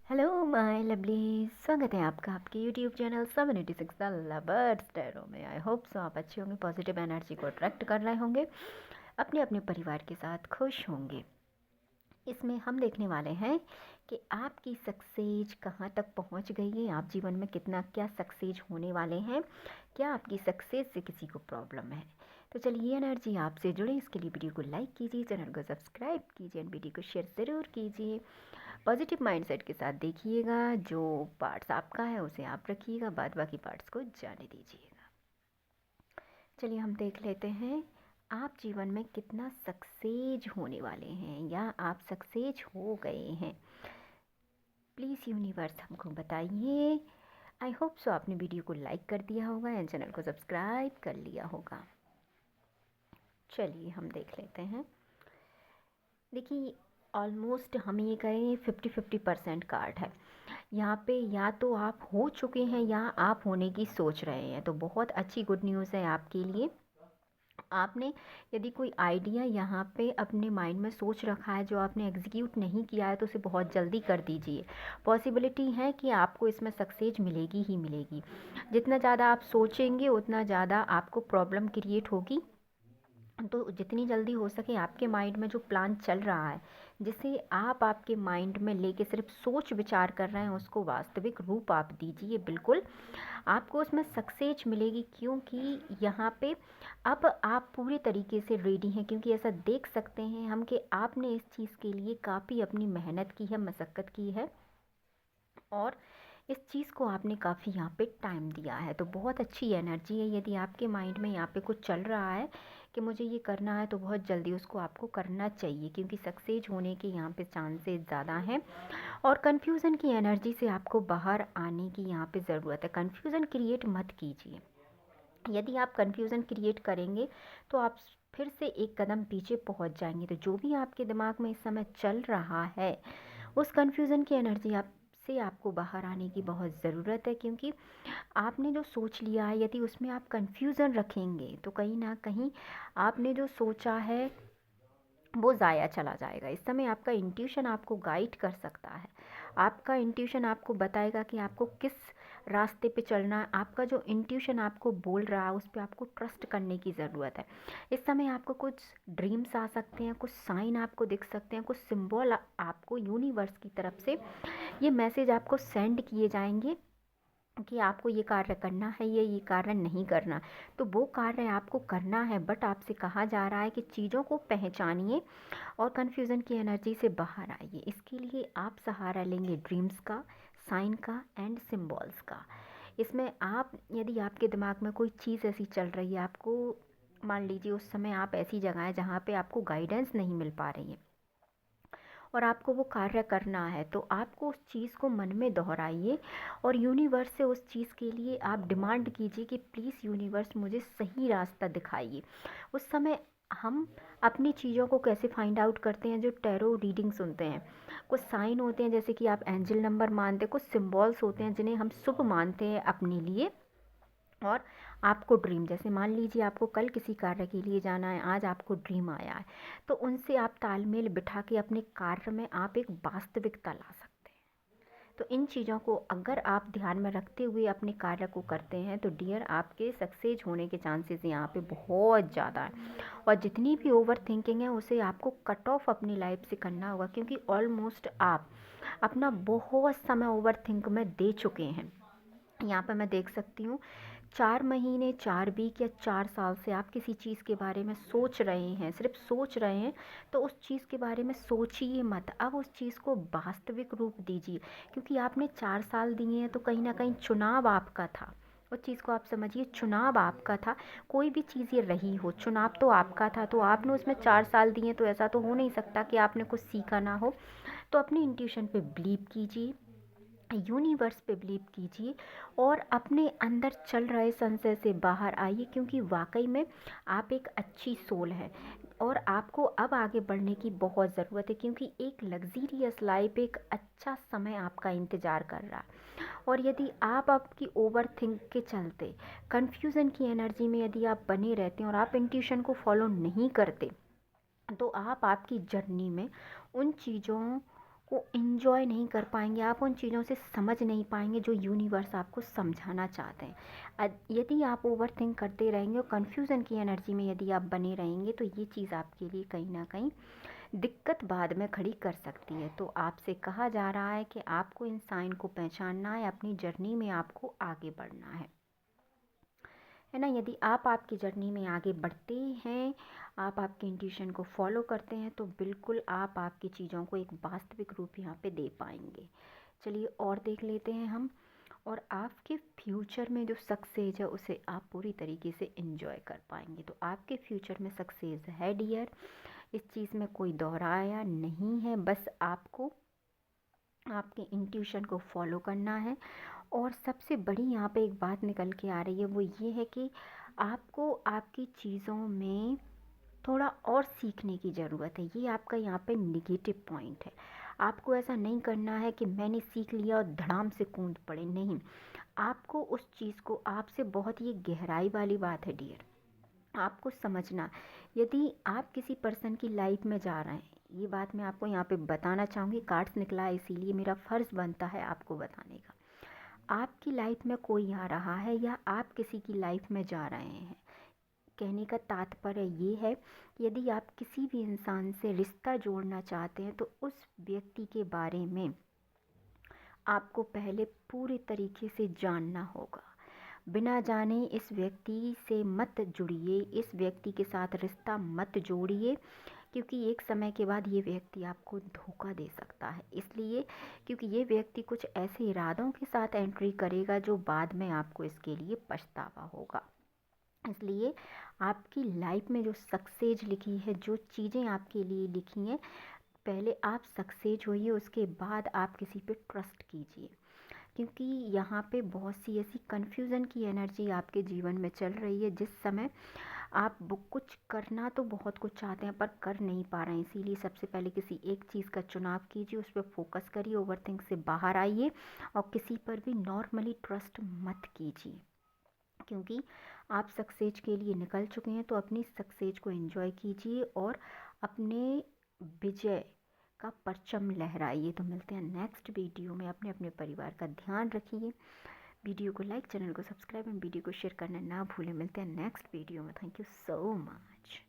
Hello my lovely, स्वागत है आपका आपके YouTube channel 786 the lovers tarot में। आई होप सो आप अच्छे होंगे, पॉजिटिव एनर्जी को अट्रैक्ट कर रहे होंगे, अपने अपने परिवार के साथ खुश होंगे। इसमें हम देखने वाले हैं कि आपकी सक्सेस कहाँ तक पहुँच गई है, आप जीवन में कितना क्या सक्सेस होने वाले हैं, क्या आपकी सक्सेस से किसी को प्रॉब्लम है। तो चलिए एनर्जी आपसे जुड़े, इसके लिए वीडियो को लाइक कीजिए, चैनल को सब्सक्राइब कीजिए और वीडियो को शेयर ज़रूर कीजिए। पॉजिटिव माइंडसेट के साथ देखिएगा, जो पार्ट्स आपका है उसे आप रखिएगा, बाद बाकी पार्ट्स को जाने दीजिएगा। चलिए हम देख लेते हैं आप जीवन में कितना सक्सेस होने वाले हैं या आप सक्सेस हो गए हैं। प्लीज़ यूनिवर्स हमको बताइए। आई होप सो आपने वीडियो को लाइक कर दिया होगा एंड चैनल को सब्सक्राइब कर लिया होगा। चलिए हम देख लेते हैं। देखिए ऑलमोस्ट हम ये कहें 50-50% कार्ड है यहाँ पे। या तो आप हो चुके हैं या आप होने की सोच रहे हैं, तो बहुत अच्छी गुड न्यूज़ है आपके लिए। आपने यदि कोई आइडिया यहाँ पे अपने माइंड में सोच रखा है जो आपने एग्जीक्यूट नहीं किया है, तो उसे बहुत जल्दी कर दीजिए। पॉसिबिलिटी है कि आपको इसमें सक्सेस मिलेगी ही मिलेगी। जितना ज़्यादा आप सोचेंगे उतना ज़्यादा आपको प्रॉब्लम क्रिएट होगी। तो जितनी जल्दी हो सके आपके माइंड में जो प्लान चल रहा है, जिसे आप आपके माइंड में लेके सिर्फ सोच विचार कर रहे हैं, उसको वास्तविक रूप आप दीजिए। बिल्कुल आपको उसमें सक्सेस मिलेगी, क्योंकि यहाँ पे अब आप पूरी तरीके से रेडी हैं। क्योंकि ऐसा देख सकते हैं हम कि आपने इस चीज़ के लिए काफ़ी अपनी मेहनत की है, मशक्क़त की है और इस चीज़ को आपने काफ़ी यहाँ पे टाइम दिया है। तो बहुत अच्छी एनर्जी है। यदि आपके माइंड में यहाँ पे कुछ चल रहा है कि मुझे ये करना है, तो बहुत जल्दी उसको आपको करना चाहिए, क्योंकि सक्सेस होने के यहाँ पे चांसेस ज़्यादा हैं। और कन्फ्यूज़न की एनर्जी से आपको बाहर आने की यहाँ पे ज़रूरत है। कन्फ्यूज़न क्रिएट मत कीजिए। यदि आप कन्फ्यूज़न क्रिएट करेंगे तो आप फिर से एक कदम पीछे पहुंच जाएंगे। तो जो भी आपके दिमाग में इस समय चल रहा है, उस कन्फ्यूज़न की एनर्जी आप से आपको बाहर आने की बहुत ज़रूरत है। क्योंकि आपने जो सोच लिया है, यदि उसमें आप कन्फ्यूज़न रखेंगे तो कहीं ना कहीं आपने जो सोचा है वो ज़ाया चला जाएगा। इस समय आपका इंट्यूशन आपको गाइड कर सकता है। आपका इंट्यूशन आपको बताएगा कि आपको किस रास्ते पे चलना है। आपका जो इंट्यूशन आपको बोल रहा है उस पर आपको ट्रस्ट करने की ज़रूरत है। इस समय आपको कुछ ड्रीम्स आ सकते हैं, कुछ साइन आपको दिख सकते हैं, कुछ सिंबल आपको यूनिवर्स की तरफ से ये मैसेज आपको सेंड किए जाएंगे कि आपको ये कार्य करना है, ये कार्य नहीं करना। तो वो कार्य आपको करना है, बट आपसे कहा जा रहा है कि चीज़ों को पहचानिए और कन्फ्यूज़न की एनर्जी से बाहर आइए। इसके लिए आप सहारा लेंगे ड्रीम्स का, साइन का एंड सिम्बॉल्स का। इसमें आप यदि आपके दिमाग में कोई चीज़ ऐसी चल रही है, आपको मान लीजिए उस समय आप ऐसी जगह है जहाँ पे आपको गाइडेंस नहीं मिल पा रही है और आपको वो कार्य करना है, तो आपको उस चीज़ को मन में दोहराइए और यूनिवर्स से उस चीज़ के लिए आप डिमांड कीजिए कि प्लीज़ यूनिवर्स मुझे सही रास्ता दिखाइए। उस समय हम अपनी चीज़ों को कैसे फाइंड आउट करते हैं, जो टैरो रीडिंग सुनते हैं, कुछ साइन होते हैं जैसे कि आप एंजल नंबर मानते हैं, कुछ सिम्बॉल्स होते हैं जिन्हें हम शुभ मानते हैं अपने लिए। और आपको ड्रीम, जैसे मान लीजिए आपको कल किसी कार्य के लिए जाना है, आज आपको ड्रीम आया है, तो उनसे आप तालमेल बिठा के अपने कार्य में आप एक वास्तविकता ला सकते हैं। तो इन चीज़ों को अगर आप ध्यान में रखते हुए अपने कार्य को करते हैं, तो डियर आपके सक्सेस होने के चांसेस यहाँ पे बहुत ज़्यादा है। और जितनी भी ओवर थिंकिंग है उसे आपको कट ऑफ अपनी लाइफ से करना होगा, क्योंकि ऑलमोस्ट आप अपना बहुत समय ओवर थिंक में दे चुके हैं। यहाँ पे मैं देख सकती हूँ 4 महीने, 4 वीक या 4 साल से आप किसी चीज़ के बारे में सोच रहे हैं, सिर्फ सोच रहे हैं। तो उस चीज़ के बारे में सोचिए मत, अब उस चीज़ को वास्तविक रूप दीजिए। क्योंकि आपने 4 साल दिए हैं, तो कहीं ना कहीं चुनाव आपका था। उस चीज़ को आप समझिए, चुनाव आपका था। कोई भी चीज़ ये रही हो, चुनाव तो आपका था। तो आपने उसमें 4 साल दिए, तो ऐसा तो हो नहीं सकता कि आपने कुछ सीखा ना हो। तो अपने इंट्यूशन पे बिलीव कीजिए, यूनिवर्स पे बिलीव कीजिए और अपने अंदर चल रहे संशय से बाहर आइए। क्योंकि वाकई में आप एक अच्छी सोल है और आपको अब आगे बढ़ने की बहुत ज़रूरत है। क्योंकि एक लग्जीरियस लाइफ, एक अच्छा समय आपका इंतज़ार कर रहा है। और यदि आप आपकी ओवर थिंक के चलते कन्फ्यूज़न की एनर्जी में यदि आप बने रहते हैं और आप इंट्यूशन को फॉलो नहीं करते, तो आप आपकी जर्नी में उन चीज़ों को एंजॉय नहीं कर पाएंगे, आप उन चीज़ों से समझ नहीं पाएंगे जो यूनिवर्स आपको समझाना चाहते हैं। यदि आप ओवर थिंक करते रहेंगे और कन्फ्यूज़न की एनर्जी में यदि आप बने रहेंगे तो ये चीज़ आपके लिए कहीं ना कहीं दिक्कत बाद में खड़ी कर सकती है। तो आपसे कहा जा रहा है कि आपको इन साइन को पहचानना है, अपनी जर्नी में आपको आगे बढ़ना है ना। यदि आप आपकी जर्नी में आगे बढ़ते हैं, आप आपके इंट्यूशन को फॉलो करते हैं, तो बिल्कुल आप आपकी चीज़ों को एक वास्तविक रूप यहाँ पे दे पाएंगे। चलिए और देख लेते हैं हम। और आपके फ्यूचर में जो सक्सेस है उसे आप पूरी तरीके से एंजॉय कर पाएंगे। तो आपके फ्यूचर में सक्सेस है डियर, इस चीज़ में कोई दोहराया नहीं है। बस आपको आपके इंट्यूशन को फॉलो करना है। और सबसे बड़ी यहाँ पे एक बात निकल के आ रही है, वो ये है कि आपको आपकी चीज़ों में थोड़ा और सीखने की ज़रूरत है। ये आपका यहाँ पे निगेटिव पॉइंट है। आपको ऐसा नहीं करना है कि मैंने सीख लिया और धड़ाम से कूद पड़े, नहीं। आपको उस चीज़ को, आपसे बहुत ये गहराई वाली बात है डियर, आपको समझना। यदि आप किसी पर्सन की लाइफ में जा रहे हैं, ये बात मैं आपको यहाँ पे बताना चाहूँगी, कार्ड्स निकला है इसीलिए मेरा फ़र्ज़ बनता है आपको बताने का। आपकी लाइफ में कोई आ रहा है या आप किसी की लाइफ में जा रहे हैं, कहने का तात्पर्य ये है कि यदि आप किसी भी इंसान से रिश्ता जोड़ना चाहते हैं तो उस व्यक्ति के बारे में आपको पहले पूरी तरीके से जानना होगा। बिना जाने इस व्यक्ति से मत जुड़िए, इस व्यक्ति के साथ रिश्ता मत जोड़िए, क्योंकि एक समय के बाद ये व्यक्ति आपको धोखा दे सकता है। इसलिए क्योंकि ये व्यक्ति कुछ ऐसे इरादों के साथ एंट्री करेगा जो बाद में आपको इसके लिए पछतावा होगा। इसलिए आपकी लाइफ में जो सक्सेस लिखी है, जो चीज़ें आपके लिए लिखी हैं, पहले आप सक्सेस होइए, उसके बाद आप किसी पे ट्रस्ट कीजिए। क्योंकि यहाँ पे बहुत सी ऐसी कन्फ्यूज़न की एनर्जी आपके जीवन में चल रही है, जिस समय आप कुछ करना तो बहुत कुछ चाहते हैं पर कर नहीं पा रहे हैं। इसीलिए सबसे पहले किसी एक चीज़ का चुनाव कीजिए, उस पर फोकस करिए, ओवरथिंक से बाहर आइए और किसी पर भी नॉर्मली ट्रस्ट मत कीजिए। क्योंकि आप सक्सेस के लिए निकल चुके हैं, तो अपनी सक्सेस को एंजॉय कीजिए और अपने विजय का परचम लहराइए। तो मिलते हैं नेक्स्ट वीडियो में। अपने अपने परिवार का ध्यान रखिए। वीडियो को लाइक, चैनल को सब्सक्राइब एंड वीडियो को शेयर करना ना भूलें। मिलते हैं नेक्स्ट वीडियो में। Thank you so much.